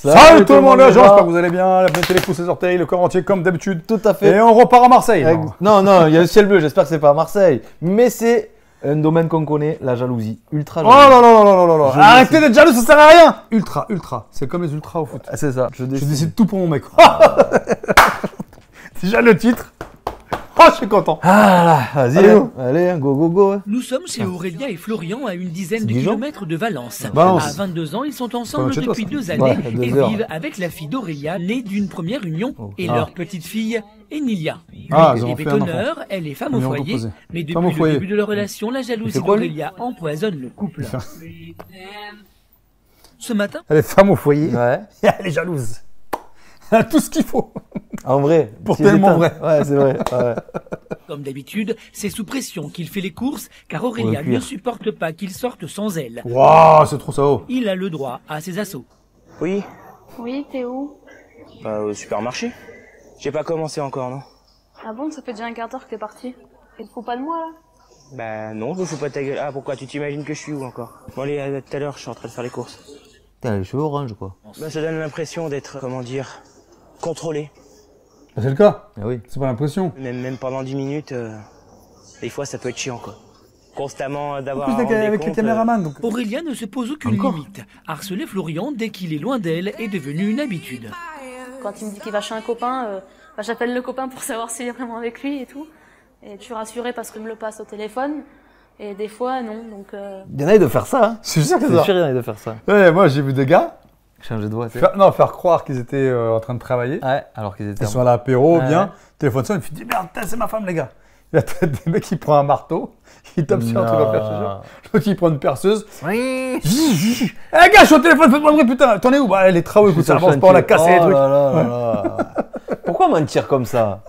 Salut tout le monde, j'espère que vous allez bien. Mettez les pouces, les orteils, le corps entier comme d'habitude. Tout à fait. Et on repart à Marseille. Non, il y a le ciel bleu, j'espère que c'est pas à Marseille. Mais c'est un domaine qu'on connaît, la jalousie. Ultra Oh jalousie. là là. Arrêtez d'être jaloux, ça sert à rien. Ultra. C'est comme les ultras au foot. C'est ça. Je décide tout pour mon mec. Déjà le titre. Oh, je suis content. Ah, vas-y, allez, go. Nous sommes chez Aurélia et Florian à une dizaine de Dijon kilomètres de Valence. Valence. À 22 ans, ils sont ensemble chez toi, depuis ça. 2 années Ouais, et 2 heures. vivent avec la fille d'Aurélia, née d'une première union, et leur petite fille, Emilia. Lui Ah, ils est ont fait un bétonneur, elle est femme au Ils ont foyer, composé. mais Femme au depuis le foyer. début de leur relation, la jalousie C'est quoi, lui d'Aurélia empoisonne le couple. Ce matin, Elle est femme au foyer. Ouais. Et elle est jalouse. Elle a tout ce qu'il faut. En vrai. Pour c'est tellement éteint. vrai. Ouais, c'est vrai. Ouais. comme d'habitude, c'est sous pression qu'il fait les courses, car Aurélia cuire. ne supporte pas qu'il sorte sans elle. Waouh, c'est trop ça haut. Il a le droit à ses assauts. Oui, Oui, t'es où? au supermarché. J'ai pas commencé encore, non? Ah bon, ça fait déjà un quart d'heure que t'es parti. Et te fous pas de moi, là? Bah non, je me fous pas de ta gueule. Ah, pourquoi? Tu t'imagines que je suis où encore? Bon allez, à tout à l'heure, je suis en train de faire les courses. T'as les cheveux orange, quoi. Bah ça donne l'impression d'être, comment dire, contrôlé. C'est le cas. Ah oui. C'est pas l'impression. Même pendant 10 minutes, des fois ça peut être chiant, quoi. Constamment d'avoir En plus, à rendre des avec le comptes, caméraman. Donc... Aurélia ne se pose aucune Encore limite. Harceler Florian dès qu'il est loin d'elle est devenu une habitude. Quand il me dit qu'il va chez un copain, j'appelle le copain pour savoir s'il est vraiment avec lui et tout. Et je suis rassurée parce qu'il me le passe au téléphone. Et des fois, non. Donc, Il y en a de faire ça, hein. C'est sûr que C'est c'est ça. sûr, il y en a de faire ça. Ouais, moi j'ai vu des gars Changer de voix, tu sais. faire croire qu'ils étaient en train de travailler. Ouais, alors qu'ils étaient. Ils sont à l'apéro, Ouais. bien. Téléphone sonne, il fait merde, c'est ma femme, les gars. Il y a peut-être des mecs qui prend un marteau, il tape sur un truc en perceuse. L'autre il prend une perceuse. Oui. Eh gars, je suis au téléphone, faites-moi le bruit, putain. T'en es où? Bah, les travaux, écoute, ça avance pas, on a cassé les trucs. Pourquoi mentir comme ça?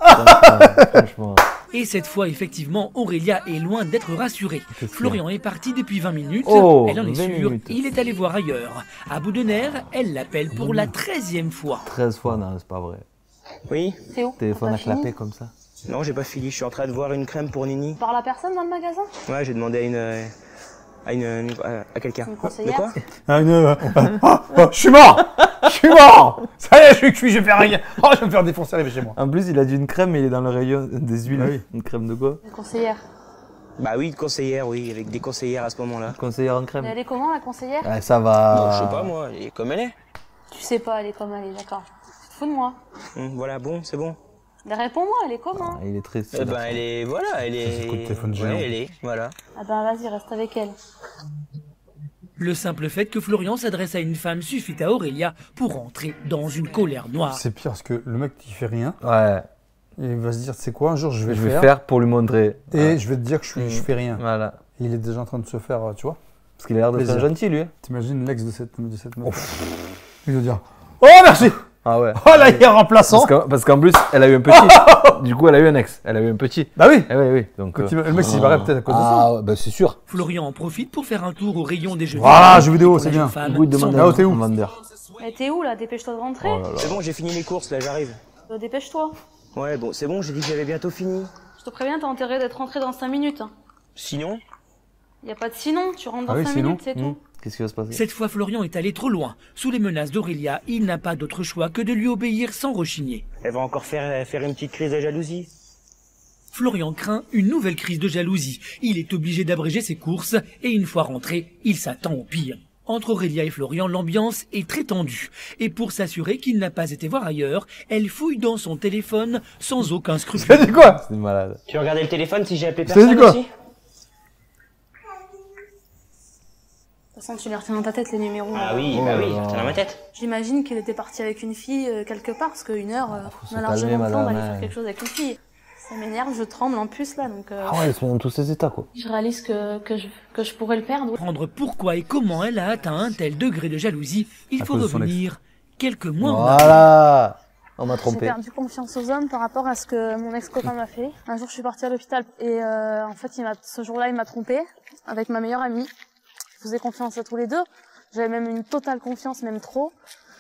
Franchement. Et cette fois, effectivement, Aurélia est loin d'être rassurée. Florian est parti depuis 20 minutes, Oh, elle en est 20 sûre, minutes. il est allé voir ailleurs. À bout de nerfs, elle l'appelle pour la 13e fois. 13 fois, non, c'est pas vrai. Oui? c'est où? Téléphone T'as à fini clapper comme ça. Non, j'ai pas fini, je suis en train de voir une crème pour Nini. Par la personne dans le magasin? Ouais, j'ai demandé à quelqu'un. Une De conseillère? quoi? Je suis mort. Ça y est, je suis cuit, je vais faire rien. Oh, je vais me faire défoncer arriver chez moi. En plus, il a dit une crème, mais il est dans le rayon des huiles. Ah oui. Une crème de quoi? Une conseillère. Bah oui, conseillère, oui, avec des conseillères à ce moment-là. Conseillère en Mais crème. elle est comment, la conseillère? Ah, ça va. Non, je sais pas moi, elle est comme elle est. Tu sais pas, elle est comme elle est, d'accord. Tu te fous de moi? Voilà, bon, c'est bon. Mais réponds-moi, elle est comment? Ah, il est très. Eh ben, elle est, voilà, elle c'est le coup de est. téléphone géant. Ouais, elle est, voilà. Ah ben vas-y, reste avec elle. Le simple fait que Florian s'adresse à une femme suffit à Aurélia pour entrer dans une colère noire. C'est pire parce que le mec qui fait rien, Ouais. il va se dire, c'est quoi, un jour je vais Je faire. vais faire pour lui montrer. Et je vais te dire que je fais rien. Voilà. Et il est déjà en train de se faire, tu vois. Parce qu'il a l'air de Plaisir. faire gentil, lui. Hein. T'imagines l'ex de cette meuf. Il va dire, oh merci. Ah ouais. Oh là, il est remplaçant. Parce qu'en plus, elle a eu un petit. Du coup, elle a eu un ex. Elle a eu un petit. Bah oui. Eh oui. Donc, Le mec s'il barrait peut-être à cause de ça. Ah ouais, bah c'est sûr. Florian en profite pour faire un tour au rayon des jeux Voilà, vidéo. jeux vidéo, Pour c'est la bien. jeune femme, Du coup, il demande sans Ah, t'es où? un vendeur. Mais t'es où, là? Dépêche-toi de rentrer. Oh là là. C'est bon, j'ai fini les courses, là, j'arrive. Dépêche-toi. Ouais, bon, c'est bon, j'ai dit que j'avais bientôt fini. Je te préviens, t'as intérêt d'être rentré dans 5 minutes. Hein. Sinon, Y a pas de sinon, tu rentres dans Ah oui, 5 sinon. minutes, c'est tout. Qu'est-ce qui va se passer? Cette fois, Florian est allé trop loin. Sous les menaces d'Aurélia, il n'a pas d'autre choix que de lui obéir sans rechigner. elle va encore faire une petite crise de jalousie. Florian craint une nouvelle crise de jalousie. Il est obligé d'abréger ses courses et une fois rentré, il s'attend au pire. Entre Aurélia et Florian, l'ambiance est très tendue. Et pour s'assurer qu'il n'a pas été voir ailleurs, elle fouille dans son téléphone sans aucun scrupule. T'as dit quoi? C'est malade. Tu regardais le téléphone si j'ai appelé Je t'ai personne dit quoi? aussi? De toute façon, tu les retiens dans ta tête, les numéros. Ah là. oui, bah oui, c'est dans ma tête. J'imagine qu'elle était partie avec une fille quelque part, parce qu'une heure, se on a largement calmer, le temps d'aller madame, faire quelque chose avec une fille. Ça m'énerve, je tremble en plus là, donc Ah ouais, ils sont dans tous ces états, quoi. je réalise que je pourrais le perdre. Comprendre pourquoi et comment elle a atteint un tel degré de jalousie, il À faut cause de son revenir quelques mois en arrière. Voilà. On m'a J'ai trompé. perdu confiance aux hommes par rapport à ce que mon ex-copain m'a fait. Un jour, je suis partie à l'hôpital et en fait, ce jour-là, il m'a trompée avec ma meilleure amie. Je faisais confiance à tous les deux. J'avais même une totale confiance, même trop.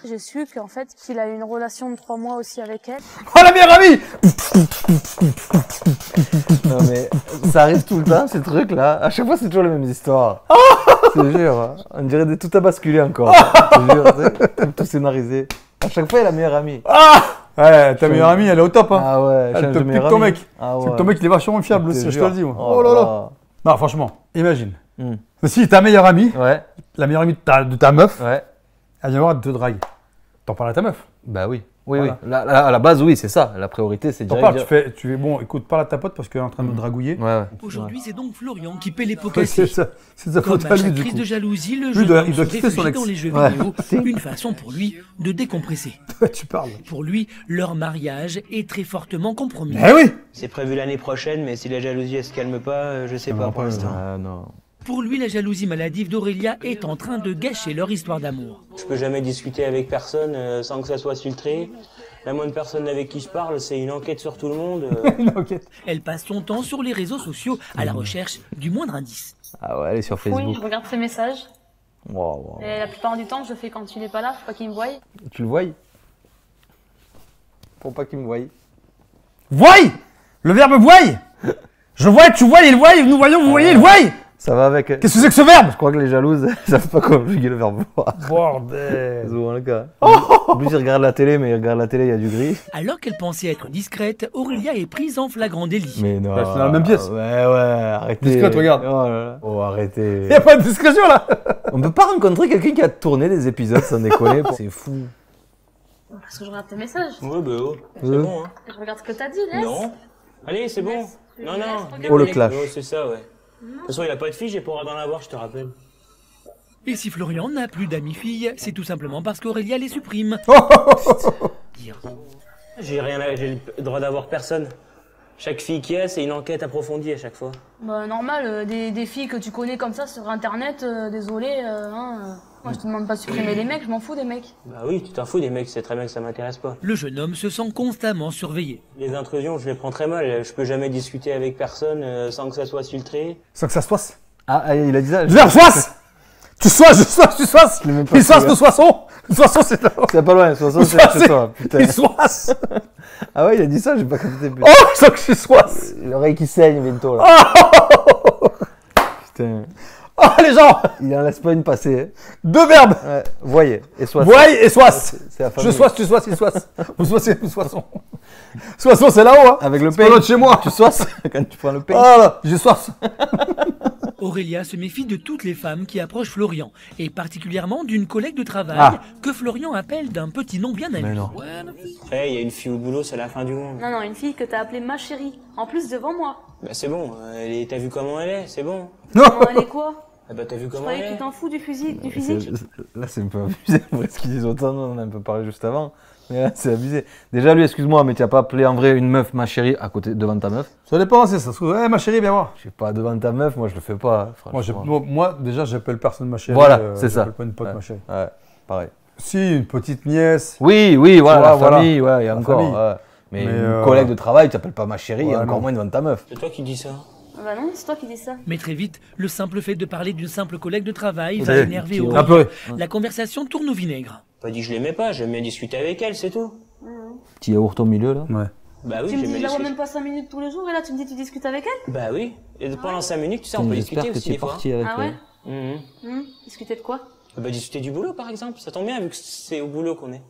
J'ai su qu'en fait, qu'il a eu une relation de 3 mois aussi avec elle. Oh la meilleure amie. Non mais ça arrive tout le temps ces trucs là. À chaque fois c'est toujours les mêmes histoires. C'est te jure, on dirait tout a basculé encore. Je te jure, tout scénarisé. À chaque fois, il a la meilleure amie. Ouais, ta meilleure amie, elle est au top. Hein. Ah ouais, Elle change te de pique meilleur ton ami. mec. Ah C'est ouais. que ton mec, il est vachement fiable aussi, je te le dis. Moi. Oh là là. Non, franchement, imagine. Si ta meilleure amie, Ouais, la meilleure amie de ta meuf, ouais. elle vient voir, elle te drague. T'en parles à ta meuf. Bah oui. Oui, Voilà. oui. À la base, oui, c'est ça. La priorité, c'est T'en direct. parles, tu fais, bon, écoute, parle à ta pote parce qu'elle est en train de me dragouiller. Ouais. Aujourd'hui, c'est donc Florian qui paie les pots Ouais, c'est cassés. c'est sa Comme faute à à lui, chaque du crise coup. de jalousie, le Lui, jeune il homme doit se quitter son réfugie ex. dans les jeux Ouais. vidéo, une façon pour lui de décompresser. Tu parles. Pour lui, leur mariage est très fortement compromis. Eh oui. C'est prévu l'année prochaine, mais si la jalousie elle se calme pas, je sais pas pour l'instant. Ah non. Pour lui, la jalousie maladive d'Aurélia est en train de gâcher leur histoire d'amour. Je peux jamais discuter avec personne sans que ça soit filtré. La moindre personne avec qui je parle, c'est une enquête sur tout le monde. Elle passe son temps sur les réseaux sociaux à la recherche du moindre indice. Ah ouais, elle est sur Oui, Facebook. je regarde ses messages. Wow. Et la plupart du temps, je le fais quand tu n'es pas là, faut pas qu'il me voie. Tu le vois? Pour pas qu'il me voie. Voie. Le verbe voie. Je vois, tu vois, il voit, nous voyons, vous voyez, il voit. Ça va avec. Qu'est-ce que c'est que ce verbe? Je crois que les jalouses, elles savent pas conjuguer le verbe voir. Bordel. C'est souvent le cas. En plus, ils regardent la télé, mais ils regardent la télé, il y a du gris. Alors qu'elle pensait être discrète, Aurélia est prise en flagrant délit. Mais non. Ouais, c'est dans la même pièce. Ouais, arrêtez. Discrète, regarde. Oh, là là. Oh, arrêtez. Y a pas de discrétion là. On peut pas rencontrer quelqu'un qui a tourné des épisodes sans déconner. C'est fou. Parce que je regarde tes messages. Ouais, bah oh, c'est bon, hein. Je regarde ce que t'as dit, laisse. Non. Allez, c'est bon. Non, non. Laisse, Oh, le déconnecte. clash. Oh, c'est ça, ouais. De toute façon, il a pas de fille, j'ai pas le droit d'en avoir, je te rappelle. Et si Florian n'a plus d'amis-filles, c'est tout simplement parce qu'Aurélia les supprime. Dire. J'ai le droit d'avoir personne. Chaque fille qui a, c'est une enquête approfondie à chaque fois. Bah normal, des filles que tu connais comme ça sur internet, désolé, moi je te demande pas de supprimer les mecs, je m'en fous des mecs. Bah oui, tu t'en fous des mecs, c'est très bien que ça m'intéresse pas. Le jeune homme se sent constamment surveillé. Les intrusions, je les prends très mal. Je peux jamais discuter avec personne sans que ça soit filtré. Sans que ça se passe. Ah, il a dit ça. Je veux dire, soisse. Tu soisses, tu soisses. l'ai même pas Il soisse, fait, nous soissons. Nous soissons, c'est là. C'est pas loin, 60 Ça, c'est c'est- chez toi. Putain. Il soisse. Ah ouais, il a dit ça, j'ai pas capté. Putain. Oh, sans que je soisse. L'oreille qui saigne bientôt là. Putain. Oh, les gens. Il en laisse pas une passer. Hein. Deux verbes. Ouais, voyez. Et soit. Voie et soisse. C'est la Je famille. soisse, tu soisses, il soisse. Vous soissez, nous soissons. Soissons, c'est là-haut, hein. Avec le C'est pas pain. loin de chez moi. Tu soisses quand tu prends le pain. Oh là, je soisse. Aurélia se méfie de toutes les femmes qui approchent Florian, et particulièrement d'une collègue de travail Ah. que Florian appelle d'un petit nom bien à Mais lui. non. Hey, il y a une fille au boulot, c'est la fin du monde. Non, non, une fille que t'as appelée ma chérie, en plus devant moi. Bah c'est bon, t'as vu comment elle est, c'est bon. Non. Elle est quoi? Ah bah t'as vu Je comment elle croyais que tu est. t'en fous du physique. Là, c'est un peu abusé. Parce qu'ils disent autant, on en a un peu parlé juste avant. Mais là, c'est abusé. Déjà, lui, excuse-moi, mais tu n'as pas appelé en vrai une meuf, ma chérie, à côté, devant ta meuf. Ça dépend, c'est ça. Ouais, ma chérie, viens voir. Je sais pas, devant ta meuf, moi, je le fais pas. Moi, franchement. moi, déjà, j'appelle personne ma chérie. Voilà, c'est ça. J'appelle pas une pote Ouais. ma chérie. Ouais, pareil. Si, une petite nièce. Oui, oui, voilà, vois, la voilà. famille, ouais, il y a La encore. famille. Ouais. Mais, Mais, une collègue de travail, tu n'appelles pas ma chérie, ouais, et encore non. moins devant ta meuf. C'est toi qui dis ça. Bah non, c'est toi qui dis ça. Mais très vite, le simple fait de parler d'une simple collègue de travail va savez, énerver qui- On a Aurélia. pleuré. La conversation tourne au vinaigre. Pas dit que je l'aimais pas, j'aime bien discuter avec elle, c'est tout. Petit yaourt au milieu, là. Ouais. Bah oui, Tu me j'aime dis, je bien la vois discuter. même pas 5 minutes tous les jours, et là tu me dis, tu discutes avec elle? Bah oui. Et pendant 5 minutes, tu sais, on Putain, peut J'espère discuter que aussi tu es des fois. parti avec Ah ouais? Discuter de quoi? Bah discuter du boulot par exemple, ça tombe bien vu que c'est au boulot qu'on est.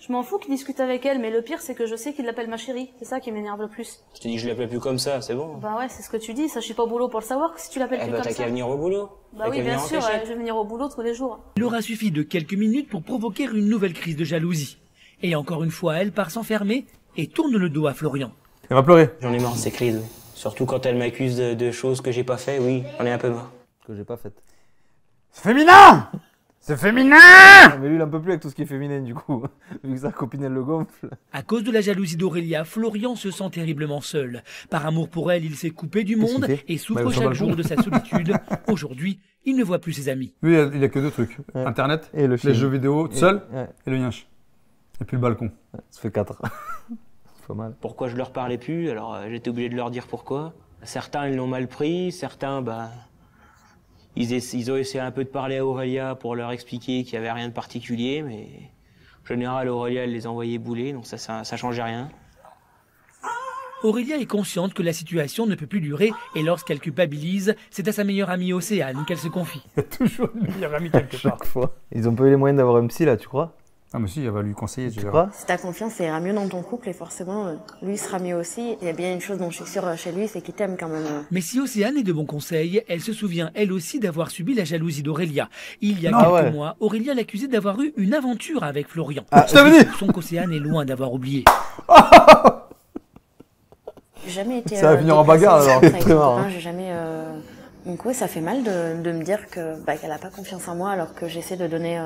Je m'en fous qu'il discute avec elle, mais le pire c'est que je sais qu'il l'appelle ma chérie. C'est ça qui m'énerve le plus. Je te dis que je l'appelle plus comme ça, c'est bon. Bah ouais, c'est ce que tu dis, ça je suis pas au boulot pour le savoir, que si tu l'appelles Eh plus bah comme t'as ça. qu'à venir au boulot. Bah T'as oui, qu'à bien venir en sûr, cachette. je vais venir au boulot tous les jours. Il aura suffi de quelques minutes pour provoquer une nouvelle crise de jalousie. Et encore une fois, elle part s'enfermer et tourne le dos à Florian. Elle va pleurer. J'en ai marre de ces crises, oui. Surtout quand elle m'accuse de choses que j'ai pas fait, oui, j'en ai un peu marre. Que j'ai pas faite. C'est féminin. C'est féminin. Ah, mais lui, il en peut plus avec tout ce qui est féminin, du coup. Vu que sa copine, elle le gonfle. À cause de la jalousie d'Aurélia, Florian se sent terriblement seul. Par amour pour elle, il s'est coupé du Qu'est-ce monde qu'il fait et souffre Bah, il s'en bat chaque le jour fond. de sa solitude. Aujourd'hui, il ne voit plus ses amis. Lui, il a que deux trucs. Ouais. Internet, Et le chien. les jeux vidéo, seul, Ouais, et le yinche. Et puis le balcon. ça fait 4. C'est pas mal. Pourquoi je leur parlais plus, alors j'étais obligé de leur dire pourquoi. Certains ils l'ont mal pris, certains bah ils ont essayé un peu de parler à Aurélia pour leur expliquer qu'il y avait rien de particulier, mais en général Aurélia elle les envoyait bouler, donc ça changeait rien. Aurélia est consciente que la situation ne peut plus durer et lorsqu'elle culpabilise, c'est à sa meilleure amie Océane qu'elle se confie. Il y a toujours une meilleure amie quelque part. Chaque fois. Ils ont pas eu les moyens d'avoir un psy là, tu crois? Ah mais si, elle va lui conseiller. Tu crois? Si t'as confiance, ça ira mieux dans ton couple et forcément, lui sera mieux aussi. Il y a bien une chose dont je suis sûre chez lui, c'est qu'il t'aime quand même. Mais si Océane est de bons conseils, elle se souvient elle aussi d'avoir subi la jalousie d'Aurélia. Il y a quelques mois, Aurélia l'accusait d'avoir eu une aventure avec Florian. Je t'avais dit. Son qu'Océane est loin d'avoir oublié. J'ai jamais été. Ça va finir en bagarre alors. C'est très marrant. J'ai jamais. Donc oui, ça fait mal de me dire que qu'elle a pas confiance en moi alors que j'essaie de donner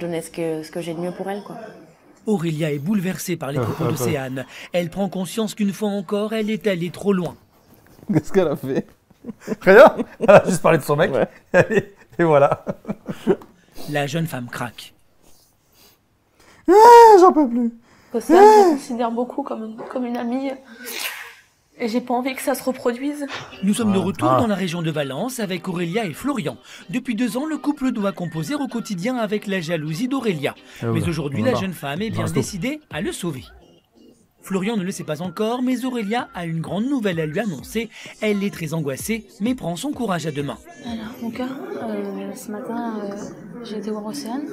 ce que j'ai de mieux pour elle, quoi. Aurélia est bouleversée par les propos d'Océane. Elle prend conscience qu'une fois encore, elle est allée trop loin. Qu'est-ce qu'elle a fait? Rien. Elle a juste parlé de son mec. Ouais. Et voilà. La jeune femme craque. J'en peux plus. Océane, je la considère beaucoup comme une amie. Et j'ai pas envie que ça se reproduise. Nous sommes de retour dans la région de Valence avec Aurélia et Florian. Depuis 2 ans, le couple doit composer au quotidien avec la jalousie d'Aurélia. Mais aujourd'hui, la jeune femme est bien décidée à le sauver. Florian ne le sait pas encore, mais Aurélia a une grande nouvelle à lui annoncer. Elle est très angoissée, mais prend son courage à deux mains. Alors, mon cœur, ce matin, j'ai été voir Océane.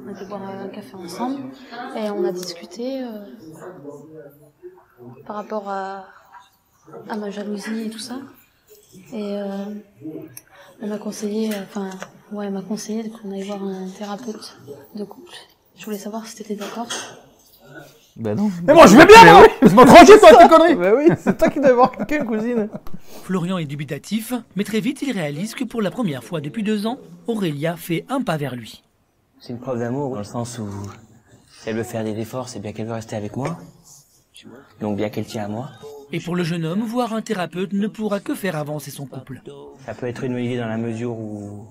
On a été boire un café ensemble. Et on a discuté par rapport à ma jalousie et tout ça. Et elle m'a conseillé, elle m'a conseillé qu'on aille voir un thérapeute de couple. Je voulais savoir si t'étais d'accord. Ben non. Mais moi je vais bien, moi. Laisse-moi tranquille, toi, tes conneries. Ben oui, c'est toi qui dois voir quelqu'un, cousine. Florian est dubitatif, mais très vite il réalise que pour la première fois depuis 2 ans, Aurélia fait un pas vers lui. C'est une preuve d'amour dans le sens où si elle veut faire des efforts, c'est bien qu'elle veut rester avec moi. Donc bien qu'elle tient à moi. Et pour le jeune homme, voir un thérapeute ne pourra que faire avancer son couple. Ça peut être une bonne idée dans la mesure où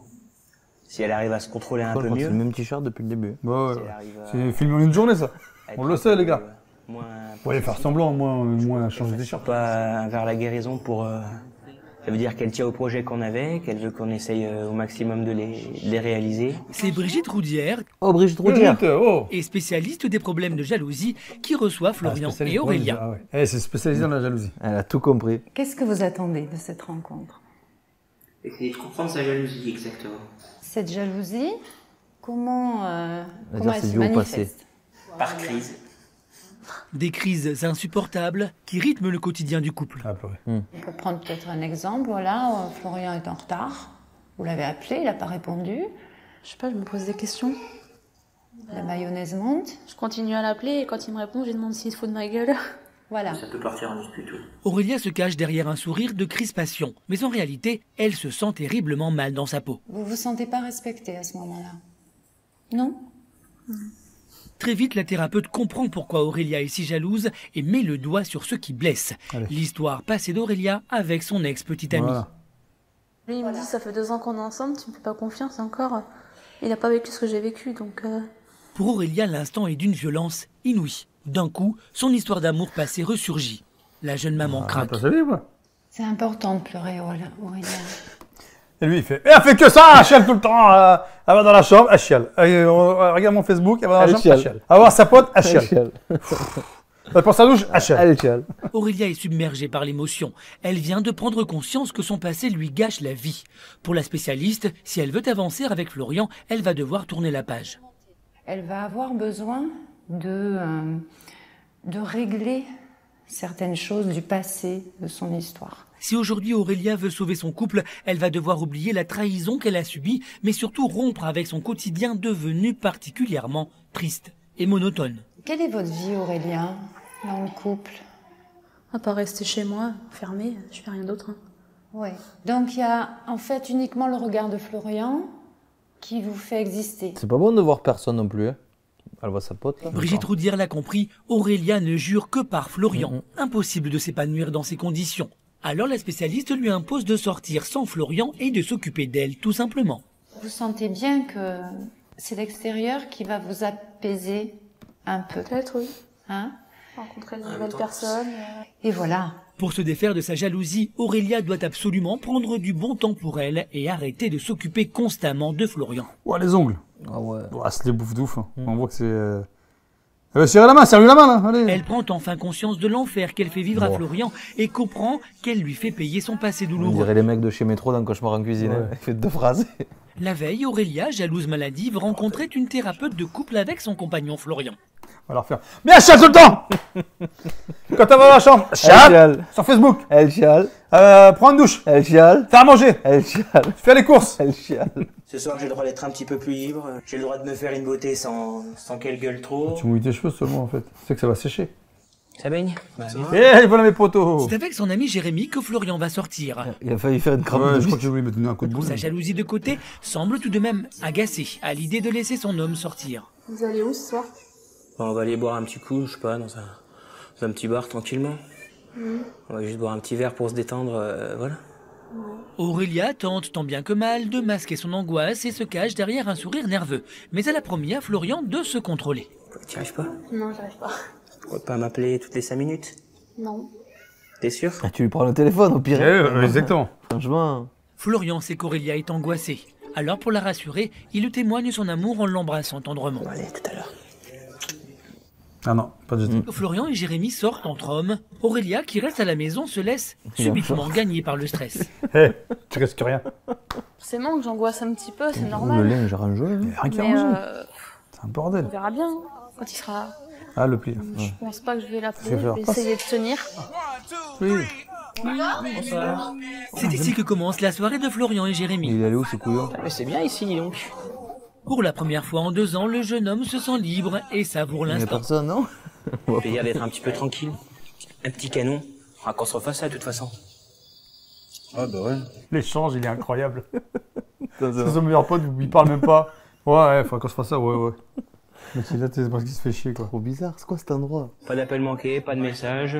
si elle arrive à se contrôler un peu mieux. C'est le même t-shirt depuis le début. Ouais, si elle arrive à c'est filmé en une journée ça. être On le sait les gars. moins Faut aller faire semblant, moins changer des shirts. pas vers la guérison pour. Ça veut dire qu'elle tient au projet qu'on avait, qu'elle veut qu'on essaye au maximum de les réaliser. C'est Brigitte Roudière, Oh, Brigitte Roudière. et spécialiste des problèmes de jalousie, qui reçoit Florian et Aurélia. Ah ouais. Elle, c'est spécialisé dans la jalousie. Elle a tout compris. Qu'est-ce que vous attendez de cette rencontre? Essayer de comprendre sa jalousie, exactement. Cette jalousie, comment elle c'est se dû au passé. manifeste? Par crise. Des crises insupportables qui rythment le quotidien du couple. Ah, purée. On peut prendre peut-être un exemple. Voilà, Florian est en retard. Vous l'avez appelé, il n'a pas répondu. Je sais pas, je me pose des questions. La mayonnaise monte. Je continue à l'appeler et quand il me répond, je lui demande s'il se fout de ma gueule. Voilà. Ça peut partir en dispute. Aurélia se cache derrière un sourire de crispation, mais en réalité, elle se sent terriblement mal dans sa peau. Vous vous sentez pas respecté à ce moment-là? Non? Très vite, la thérapeute comprend pourquoi Aurélia est si jalouse et met le doigt sur ce qui blesse. Allez. L'histoire passée d'Aurélia avec son ex-petite amie. Voilà. Lui, il me dit, ça fait 2 ans qu'on est ensemble, tu me fais pas confiance encore. Il a pas vécu ce que j'ai vécu, donc... Pour Aurélia, l'instant est d'une violence inouïe. D'un coup, son histoire d'amour passé ressurgit. La jeune maman craque. T'as saisi, quoi. C'est important de pleurer, Aurélien. Et lui, il fait. Et elle fait que ça, elle chiale tout le temps. Elle va dans la chambre, elle chiale. Regarde mon Facebook, elle va dans la chambre, elle chiale. Elle va voir sa pote, elle chiale. Elle prend sa douche, elle chiale. Elle chiale. Aurélia est submergée par l'émotion. Elle vient de prendre conscience que son passé lui gâche la vie. Pour la spécialiste, si elle veut avancer avec Florian, elle va devoir tourner la page. Elle va avoir besoin de régler certaines choses du passé de son histoire. Si aujourd'hui Aurélia veut sauver son couple, elle va devoir oublier la trahison qu'elle a subie, mais surtout rompre avec son quotidien devenu particulièrement triste et monotone. Quelle est votre vie, Aurélien, dans le couple? À part rester chez moi, fermée, je fais rien d'autre. Oui. Donc il y a en fait uniquement le regard de Florian qui vous fait exister. C'est pas bon de voir personne non plus. Hein. Elle voit sa pote là. Brigitte Roudière l'a compris, Aurélia ne jure que par Florian. Impossible de s'épanouir dans ces conditions. Alors la spécialiste lui impose de sortir sans Florian et de s'occuper d'elle, tout simplement. Vous sentez bien que c'est l'extérieur qui va vous apaiser un peu. Peut-être, oui. Hein? Rencontrer de nouvelles personnes. Et voilà. Pour se défaire de sa jalousie, Aurélia doit absolument prendre du bon temps pour elle et arrêter de s'occuper constamment de Florian. Ouais, les ongles. Ah ouais. Ouais, c'est les bouffes d'ouf. Hein. On voit que c'est. Serrez la main, serre-lui la main, là. Allez. Elle prend enfin conscience de l'enfer qu'elle fait vivre à Florian et comprend qu'elle lui fait payer son passé On douloureux. dirait les mecs de chez Métro dans Cauchemar en cuisine. Ouais. Il fait 2 phrases. La veille, Aurélia, jalouse maladive, rencontrait une thérapeute de couple avec son compagnon Florian. On va leur faire. Mais elle chiale tout le temps. Quand elle va dans la chambre, chiale. Sur Facebook. Elle chiale. Prends une douche. Elle chiale. Faire à manger. Elle chiale. Faire les courses. Elle chiale. Ce soir, j'ai le droit d'être un petit peu plus libre. J'ai le droit de me faire une beauté sans qu'elle gueule trop. Tu mouilles tes cheveux seulement en fait. Tu sais que ça va sécher. Ça baigne? Eh, voilà mes potos. C'est avec son ami Jérémy que Florian va sortir. Il a failli faire une crampe Ouais, de je crois bite. que je voulais mettre un coup de boule. Sa jalousie de côté semble tout de même agacée à l'idée de laisser son homme sortir. Vous allez où ce soir? On va aller boire un petit coup, je sais pas, dans un petit bar tranquillement. On va juste boire un petit verre pour se détendre, voilà. Aurélia tente tant bien que mal de masquer son angoisse et se cache derrière un sourire nerveux. Mais elle a promis à Florian de se contrôler. T'y arrives pas? Non, j'arrive pas. On va pas m'appeler toutes les 5 minutes? Non. T'es sûr? Ah, tu lui prends le téléphone au pire. Exactement. Franchement. Florian sait qu'Aurélia est angoissée. Alors pour la rassurer, il lui témoigne son amour en l'embrassant tendrement. Bon, allez, tout à l'heure. Ah non, pas du tout. Florian et Jérémy sortent entre hommes. Aurélia, qui reste à la maison, se laisse subitement gagner par le stress. Hé, tu risques rien. Forcément que j'angoisse un petit peu, c'est Le normal. linge arrangé. Rien qui Mais arrange. C'est un bordel. on verra bien hein, quand il sera. Ah, le pli. Je pense pas que je vais l'appeler, Je vais je faire vais passe. essayer de tenir. Oui. C'est ici que commence la soirée de Florian et Jérémy. Il est allé où ce couillon? Mais c'est bien ici, dis donc. Pour la première fois en 2 ans, le jeune homme se sent libre et savoure Il n'y a l'instant. personne, non? Plaisir d'être un petit peu tranquille. Un petit canon. On va qu'on se refasse ça, de toute façon. Ah bah ouais. L'échange, il est incroyable. C'est son meilleur pote, il parle même pas. Ouais, faut qu'on se fasse ça, ouais. Mais c'est là, c'est parce qu'il se fait chier, quoi. Trop bizarre, c'est quoi cet endroit? Pas d'appel manqué, pas de message.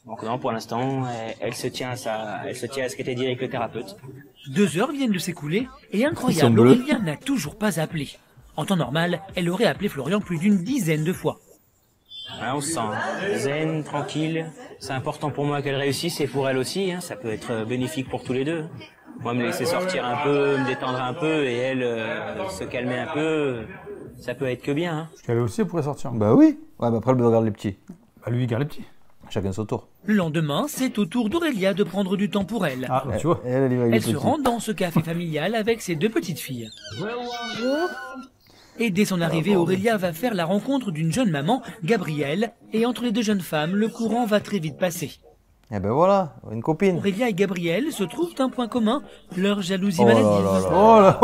Donc non, pour l'instant, elle se tient à ce qui était dit avec le thérapeute. 2 heures viennent de s'écouler et Ils sont incroyable, bleus. Aurélia n'a toujours pas appelé. En temps normal, elle aurait appelé Florian plus d'une dizaine de fois. Hein, on se sent zen, tranquille. C'est important pour moi qu'elle réussisse et pour elle aussi. Hein. Ça peut être bénéfique pour tous les deux. Moi, me laisser sortir un peu, me détendre un peu et elle se calmer un peu, ça peut être que bien. Hein. Parce qu'elle aussi, elle pourrait sortir. Bah oui. Ouais, bah après, elle regarde les petits. Bah, lui, il garde les petits. Chacun son tour. Le lendemain, c'est au tour d'Aurélia de prendre du temps pour elle. Ah, tu vois. Elle y va avec les Elle se petits. rend dans ce café familial avec ses 2 petites filles. Et dès son arrivée, Aurélia va faire la rencontre d'une jeune maman, Gabrielle, et entre les 2 jeunes femmes, le courant va très vite passer. Eh ben voilà, une copine. Aurélia et Gabrielle se trouvent un point commun, leur jalousie Oh là maladive. là là. Oh là.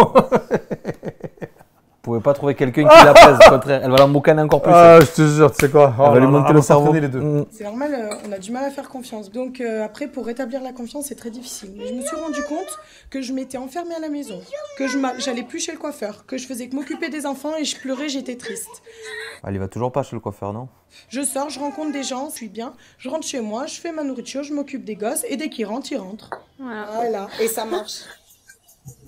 Vous pouvez pas trouver quelqu'un qui l'apaise, au contraire. Elle va l'emboucaner encore plus. Ah, je te jure, tu sais quoi. Elle va lui monter le cerveau. Les deux. Mm. C'est normal, on a du mal à faire confiance. Donc après, pour rétablir la confiance, c'est très difficile. Mais je me suis rendu compte que je m'étais enfermée à la maison, que j'allais plus chez le coiffeur, que je faisais que m'occuper des enfants et je pleurais, j'étais triste. Elle y va toujours pas chez le coiffeur, non? Je sors, je rencontre des gens, je suis bien, je rentre chez moi, je fais ma nourriture, je m'occupe des gosses et dès qu'ils rentrent, ils rentrent. Voilà, et ça marche.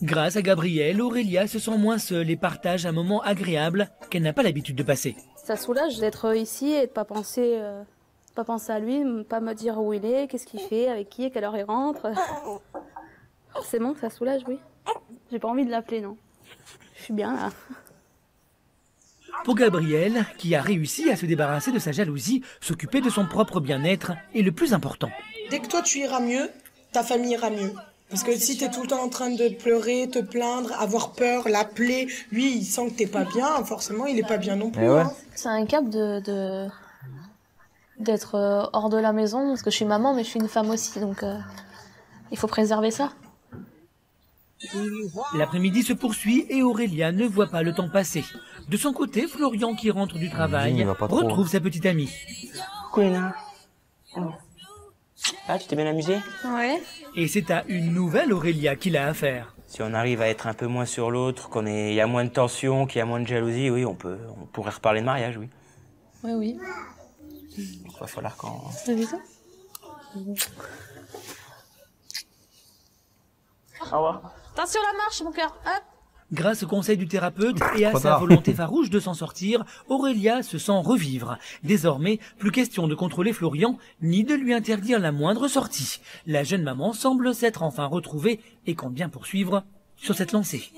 Grâce à Gabrielle, Aurélia se sent moins seule et partage un moment agréable qu'elle n'a pas l'habitude de passer. Ça soulage d'être ici et de pas penser à lui, pas me dire où il est, qu'est-ce qu'il fait, avec qui, à quelle heure il rentre. Forcément que ça soulage, oui. J'ai pas envie de l'appeler, non. Je suis bien là. Pour Gabrielle, qui a réussi à se débarrasser de sa jalousie, s'occuper de son propre bien-être est le plus important. Dès que toi tu iras mieux, ta famille ira mieux. Parce que si t'es tout le temps en train de pleurer, te plaindre, avoir peur, l'appeler, lui il sent que t'es pas bien, forcément il est pas bien non plus. Eh ouais. Hein. C'est un cap d'être hors de la maison, parce que je suis maman, mais je suis une femme aussi, donc il faut préserver ça. L'après-midi se poursuit et Aurélia ne voit pas le temps passer. De son côté, Florian, qui rentre du travail, il va pas trop. retrouve sa petite amie. Coolina. Ah, tu t'es bien amusé? Ouais. Et c'est à une nouvelle Aurélia qu'il a affaire. Si on arrive à être un peu moins sur l'autre, il y a moins de tension, qu'il y a moins de jalousie, oui, on pourrait reparler de mariage, oui. Oui, oui. Il va falloir qu'on... T'as vu ça? Au revoir. Attention la marche, mon cœur. Hop. Grâce au conseil du thérapeute et à Trop sa tard. volonté farouche de s'en sortir, Aurélia se sent revivre. Désormais, plus question de contrôler Florian, ni de lui interdire la moindre sortie. La jeune maman semble s'être enfin retrouvée et compte bien poursuivre sur cette lancée.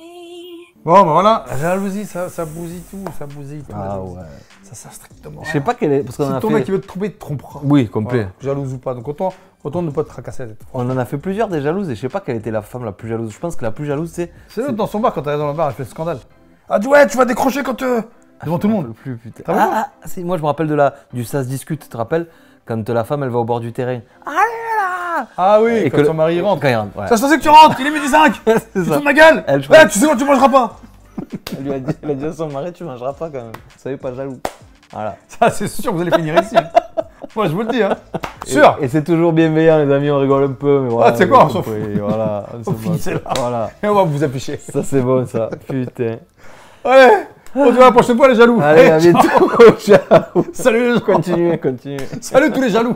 Bon, bah voilà, la jalousie, ça bousille tout, ça bousille tout. Ah ouais. Ça sert strictement. Je sais pas quelle est. Parce qu'on Si a ton fait... mec qui veut te tromper, il te trompera. Oui, complet. Voilà, jalouse ou pas. Donc autant ne pas te tracasser la tête. On en a fait plusieurs des jalouses et je sais pas quelle était la femme la plus jalouse. Je pense que la plus jalouse, c'est. C'est l'autre dans son bar quand t'arrives dans le bar, elle fait le scandale. Ah ouais, tu vas décrocher quand devant tout le monde. Plus, putain. T'as vu Si, moi je me rappelle du ça se discute, tu te rappelles? Quand la femme elle va au bord du terrain. Ah oui, Et quand que son mari rentre. Quand il rentre, ouais. Ça se passait que tu rentres, il est midi 5. Tu te fous de ma gueule. Elle, je crois- Ouais, tu sais quoi, tu mangeras pas. Elle lui a dit à son mari, tu mangeras pas quand même. Soyez pas jaloux. Voilà. Ça, c'est sûr, vous allez finir ici. Moi, je vous le dis, hein. Sûr. Et c'est toujours bienveillant, les amis, on rigole un peu. Mais voilà, tu sais quoi, on s'en fout. Voilà, On finit là. Voilà. Et on va vous afficher. Ça, c'est bon, ça. Putain. Allez, on se voit la prochaine fois, les jaloux. Allez, à bientôt. Ciao. Salut les gens. Continuez. Salut tous les jaloux.